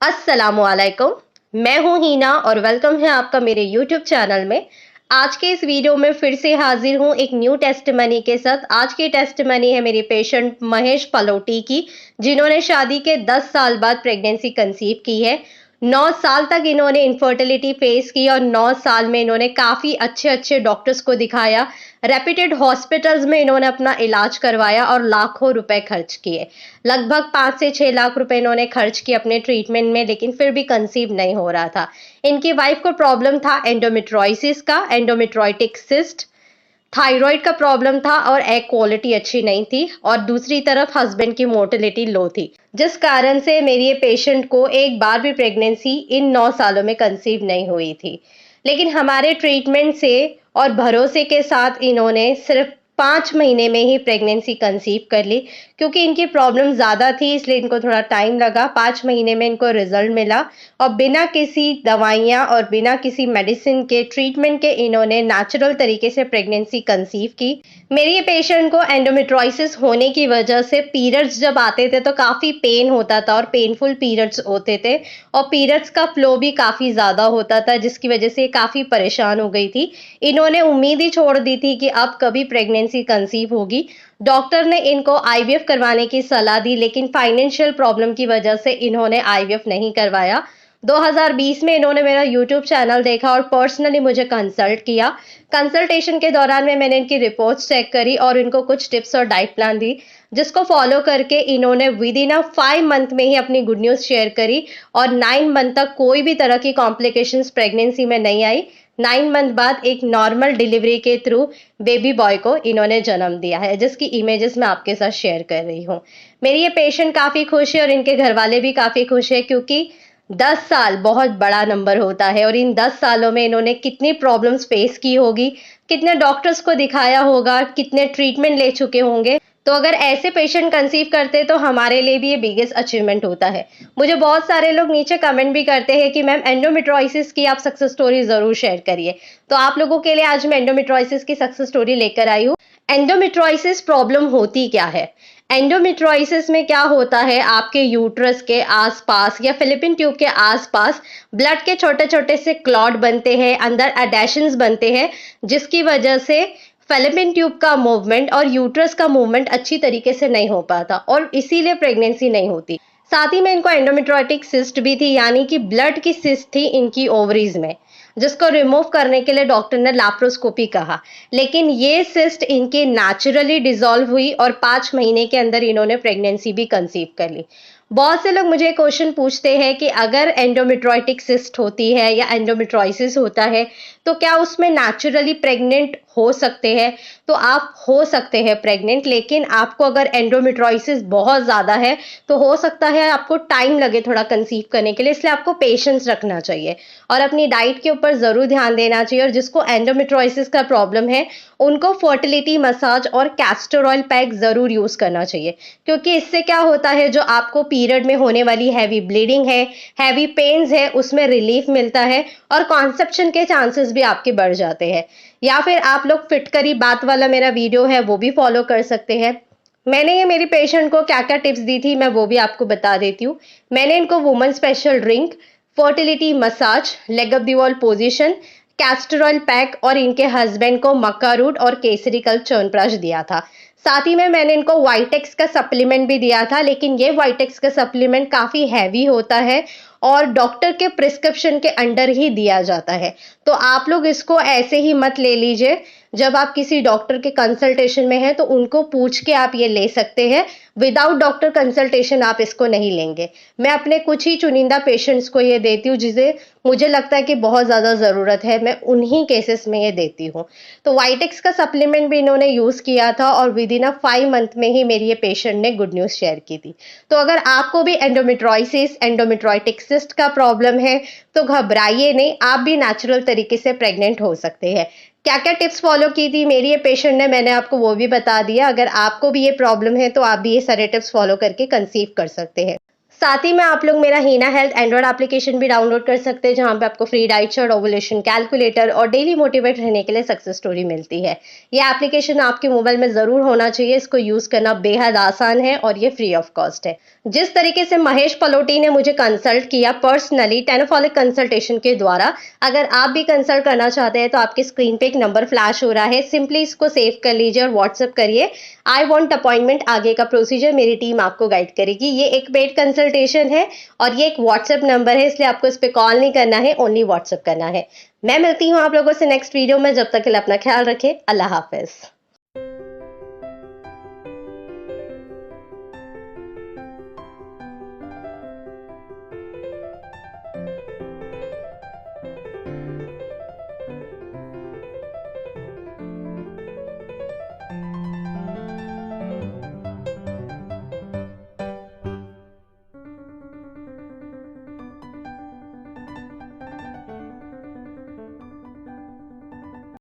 अस्सलामुअलैकुम। मैं हूं हीना और वेलकम है आपका मेरे यूट्यूब चैनल में। आज के इस वीडियो में फिर से हाजिर हूं एक न्यू टेस्टमनी के साथ। आज की टेस्टमनी है मेरी पेशेंट महेश पलोटी की, जिन्होंने शादी के 10 साल बाद प्रेगनेंसी कंसीव की है। 9 साल तक इन्होंने इनफर्टिलिटी फेस की और 9 साल में इन्होंने काफ़ी अच्छे-अच्छे डॉक्टर्स को दिखाया। रेप्यूटेड हॉस्पिटल्स में इन्होंने अपना इलाज करवाया और लाखों रुपए खर्च किए। लगभग 5 से 6 लाख रुपए इन्होंने खर्च किए अपने ट्रीटमेंट में, लेकिन फिर भी कंसीव नहीं हो रहा था। इनकी वाइफ को प्रॉब्लम था एंडोमेट्रोसिस का, एंडोमेट्रोटिक सिस्ट, थायराइड का प्रॉब्लम था और एग क्वालिटी अच्छी नहीं थी, और दूसरी तरफ हस्बैंड की मोर्टेलिटी लो थी, जिस कारण से मेरी ये पेशेंट को एक बार भी प्रेगनेंसी इन 9 सालों में कंसीव नहीं हुई थी। लेकिन हमारे ट्रीटमेंट से और भरोसे के साथ इन्होंने सिर्फ 5 महीने में ही प्रेगनेंसी कंसीव कर ली। क्योंकि इनकी प्रॉब्लम ज़्यादा थी इसलिए इनको थोड़ा टाइम लगा। 5 महीने में इनको रिजल्ट मिला और बिना किसी दवाइयाँ और बिना किसी मेडिसिन के ट्रीटमेंट के इन्होंने नेचुरल तरीके से प्रेगनेंसी कंसीव की। मेरी ये पेशेंट को एंडोमेट्रोसिस होने की वजह से पीरियड्स जब आते थे तो काफ़ी पेन होता था और पेनफुल पीरियड्स होते थे, और पीरियड्स का फ्लो भी काफ़ी ज़्यादा होता था, जिसकी वजह से काफ़ी परेशान हो गई थी। इन्होंने उम्मीद ही छोड़ दी थी कि अब कभी प्रेगनेंसी कंसीव होगी। डॉक्टर ने इनको आईवीएफ करवाने की सलाह दी, लेकिन फाइनेंशियल प्रॉब्लम की वजह से इन्होंने आईवीएफ नहीं करवाया। 2020 में इन्होंने मेरा यूट्यूब चैनल देखा और पर्सनली मुझे कंसल्ट किया। कंसल्टेशन के दौरान में मैंने इनकी रिपोर्ट्स चेक करी और इनको कुछ टिप्स और डाइट प्लान दी, जिसको फॉलो करके इन्होंने विद इन 5 मंथ में ही अपनी गुड न्यूज़ शेयर करी और 9 मंथ तक कोई भी तरह की कॉम्प्लिकेशंस प्रेगनेंसी में नहीं आई। 9 मंथ बाद एक नॉर्मल डिलीवरी के थ्रू बेबी बॉय को इन्होंने जन्म दिया है, जिसकी इमेजेस मैं आपके साथ शेयर कर रही हूँ। मेरी ये पेशेंट काफ़ी खुश है और इनके घर वाले भी काफ़ी खुश है, क्योंकि 10 साल बहुत बड़ा नंबर होता है और इन 10 सालों में इन्होंने कितनी प्रॉब्लम्स फेस की होगी, कितने डॉक्टर्स को दिखाया होगा, कितने ट्रीटमेंट ले चुके होंगे। तो अगर ऐसे पेशेंट कंसीव करते तो हमारे लिए भी ये बिगेस्ट अचीवमेंट होता है। मुझे बहुत सारे लोग नीचे कमेंट भी करते हैं कि मैम एंडोमेट्रोसिस की आप सक्सेस स्टोरी ज़रूर शेयर करिए। तो आप लोगों के लिए आज मैं एंडोमेट्रोसिस की सक्सेस स्टोरी लेकर आई हूँ। एंडोमेट्रोसिस प्रॉब्लम होती क्या है? एंडोमेट्रोसिस में क्या होता है, आपके यूट्रस के आसपास या फैलोपियन ट्यूब के आसपास ब्लड के छोटे-छोटे से क्लॉट बनते हैं, अंदर एडेशंस बनते हैं, जिसकी वजह से फैलोपियन ट्यूब का मूवमेंट और यूट्रस का मूवमेंट अच्छी तरीके से नहीं हो पाता और इसीलिए प्रेगनेंसी नहीं होती। साथ ही में इनको एंडोमेट्रोटिक सिस्ट भी थी, यानी कि ब्लड की सिस्ट थी इनकी ओवरीज में, जिसको रिमूव करने के लिए डॉक्टर ने लैप्रोस्कोपी कहा। लेकिन ये सिस्ट इनकी नेचुरली डिसॉल्व हुई और 5 महीने के अंदर इन्होंने प्रेगनेंसी भी कंसीव कर ली। बहुत से लोग मुझे क्वेश्चन पूछते हैं कि अगर एंडोमेट्रोटिक सिस्ट होती है या एंडोमेट्रोसिस होता है तो क्या उसमें नेचुरली प्रेग्नेंट हो सकते हैं? तो आप हो सकते हैं प्रेग्नेंट, लेकिन आपको अगर एंडोमेट्रोसिस बहुत ज़्यादा है तो हो सकता है आपको टाइम लगे थोड़ा कंसीव करने के लिए, इसलिए आपको पेशेंस रखना चाहिए और अपनी डाइट के ऊपर ज़रूर ध्यान देना चाहिए। और जिसको एंडोमेट्रोसिस का प्रॉब्लम है उनको फर्टिलिटी मसाज और कैस्टर ऑयल पैक ज़रूर यूज़ करना चाहिए, क्योंकि इससे क्या होता है, जो आपको पीरियड में होने वाली हैवी ब्लीडिंग है, हैवी पेन्स है, उसमें रिलीफ मिलता है और कॉन्सेप्शन के चांसेस भी आपके बढ़ जाते हैं। या फिर आप लोग फिटकरी बात वाला मेरा वीडियो है वो भी फॉलो कर सकते हैं। मैंने ये मेरी पेशेंट को क्या-क्या टिप्स दी थी मैं वो भी आपको बता देती हूँ। मैंने इनको woman special drink, fertility massage, leg up the wall position, castor oil pack और इनके हस्बैंड को मक्का रूट और केसरी कल्प च्यवनप्राश दिया था। साथ ही में मैंने इनको वाइटेक्स का सप्लीमेंट भी दिया था, लेकिन ये वाइटेक्स का सप्लीमेंट काफ़ी हैवी होता है और डॉक्टर के प्रिस्क्रिप्शन के अंडर ही दिया जाता है। तो आप लोग इसको ऐसे ही मत ले लीजिए। जब आप किसी डॉक्टर के कंसल्टेशन में हैं तो उनको पूछ के आप ये ले सकते हैं। विदाउट डॉक्टर कंसल्टेशन आप इसको नहीं लेंगे। मैं अपने कुछ ही चुनिंदा पेशेंट्स को ये देती हूँ जिसे मुझे लगता है कि बहुत ज़्यादा ज़रूरत है, मैं उन्हीं केसेस में ये देती हूँ। तो वाइटेक्स का सप्लीमेंट भी इन्होंने यूज़ किया था और विद इन 5 मंथ में ही मेरी ये पेशेंट ने गुड न्यूज़ शेयर की थी। तो अगर आपको भी एंडोमेट्रोसिस, एंडोमेट्रोटिक सिस्ट का प्रॉब्लम है तो घबराइए नहीं, आप भी नेचुरल तरीके से प्रेग्नेंट हो सकते हैं। क्या-क्या टिप्स फॉलो की थी मेरी ये पेशेंट ने, मैंने आपको वो भी बता दिया। अगर आपको भी ये प्रॉब्लम है तो आप भी ये सारे टिप्स फॉलो करके कंसीव कर सकते हैं। साथ ही में आप लोग मेरा हीना हेल्थ एंड्रॉइड एप्लीकेशन भी डाउनलोड कर सकते हैं, जहां पे आपको free diet chart, ovulation calculator और डेली मोटिवेट रहने के लिए सक्सेस स्टोरी मिलती है। ये एप्लीकेशन आपके मोबाइल में जरूर होना चाहिए। इसको यूज करना बेहद आसान है और ये फ्री ऑफ कॉस्ट है। जिस तरीके से महेश पलोटी ने मुझे कंसल्ट किया पर्सनली टेनोफॉलिक कंसल्टेशन के द्वारा, अगर आप भी कंसल्ट करना चाहते हैं तो आपके स्क्रीन पे एक नंबर फ्लैश हो रहा है, सिंपली इसको सेव कर लीजिए और व्हाट्सएप करिए आई वांट अपॉइंटमेंट। आगे का प्रोसीजर मेरी टीम आपको गाइड करेगी। ये एक पेड कंसल्टेशन है और ये एक व्हाट्सएप नंबर है, इसलिए आपको इस पे कॉल नहीं करना है, ओनली व्हाट्सएप करना है। मैं मिलती हूँ आप लोगों से नेक्स्ट वीडियो में। जब तक के लिए अपना ख्याल रखें। अल्लाह हाफिज।